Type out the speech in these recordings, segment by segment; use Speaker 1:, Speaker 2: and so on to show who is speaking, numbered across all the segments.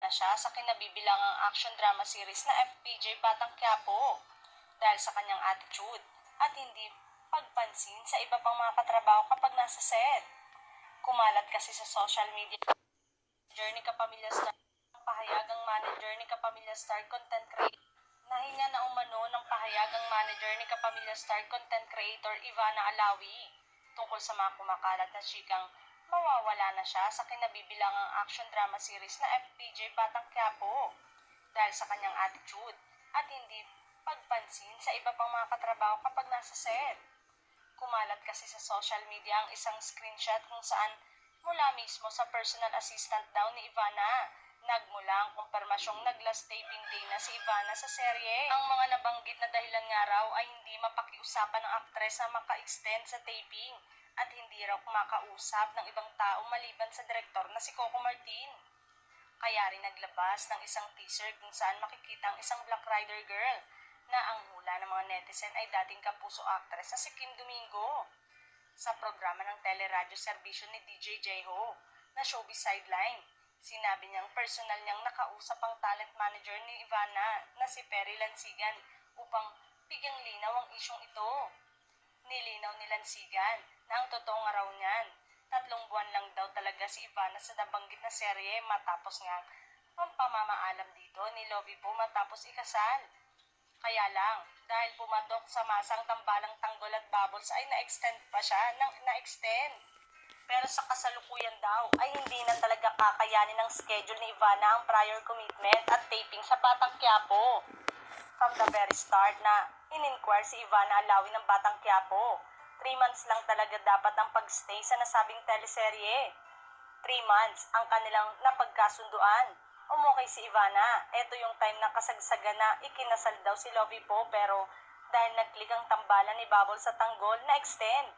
Speaker 1: na siya sa kinabibilangang action drama series na FPJ Batang Quiapo dahil sa kanyang attitude at hindi pagpansin sa iba pang mga katrabaho kapag nasa set. Kumalat kasi sa social media ni Kapamilya Star ang pahayagang manager ni Kapamilya Star content creator. Nahinga na umano ng pahayagang manager ni Kapamilya Star content creator Ivana Alawi tungkol sa mga kumakalat na chikang mawawala na siya sa kinabibilangang action drama series na FPJ Batang Quiapo dahil sa kanyang attitude at hindi pagpansin sa iba pang mga katrabaho kapag nasa set. Kumalat kasi sa social media ang isang screenshot kung saan mula mismo sa personal assistant daw ni Ivana nagmula ang kumpirmasyong nag-last taping day na si Ivana sa serye. Ang mga nabanggit na dahilan nga raw ay hindi mapakiusapan ng aktres na maka-extend sa taping at hindi raw kumakausap ng ibang tao maliban sa direktor na si Coco Martin. Kaya rin naglabas ng isang teaser kung saan makikita ang isang Black Rider girl na ang hula ng mga netizen ay dating kapuso actress na si Kim Domingo. Sa programa ng teleradyo serbisyo ni DJ Jeho na Showbiz Sideline, sinabi niyang personal niyang nakausap ang talent manager ni Ivana na si Perry Lansigan upang bigyang linaw ang isyong ito. Nilinaw ni Lansigan na ang totoong araw niyan, 3 buwan lang daw talaga si Ivana sa nabanggit na serye matapos nga ang pamamaalam dito ni Lovie po matapos ikasal. Kaya lang, dahil pumatok sa masang tambalang tanggol at bubbles ay na-extend pa siya ng na-extend. Pero sa kasalukuyan daw ay hindi na talaga kakayanin ng schedule ni Ivana ang prior commitment at taping sa Batang Quiapo. From the very start na in-inquire si Ivana Alawi ng Batang Quiapo, 3 months lang talaga dapat ang pagstay sa nasabing teleserye. 3 months ang kanilang napagkasunduan. Umukay si Ivana, eto yung time na kasagsagan na ikinasal daw si Lovie po pero dahil nag-click ang tambalan ni Bubble sa tanggol, na-extend.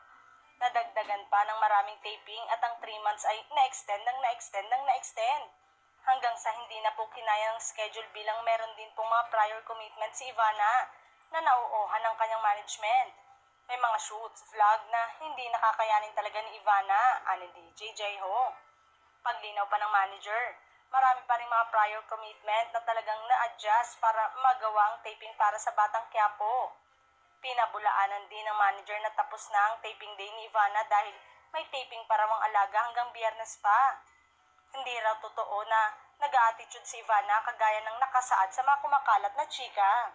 Speaker 1: Nadagdagan pa ng maraming taping at ang 3 months ay na-extend ng na-extend ng na-extend. Hanggang sa hindi na po kinaya ng schedule bilang meron din pong mga prior commitment si Ivana na nauuhan ng kanyang management. May mga shoots, vlog na hindi nakakayanin talaga ni Ivana, ani DJ Jeho. Paglinaw pa ng manager, marami pa rin mga prior commitment na talagang na-adjust para magawa ang taping para sa Batang Quiapo. Pinabulaanan din ng manager na tapos na ang taping day ni Ivana dahil may taping para ang alaga hanggang Biyernes pa. Hindi raw totoo na nag-a-attitude si Ivana kagaya ng nakasaad sa mga kumakalat na chika.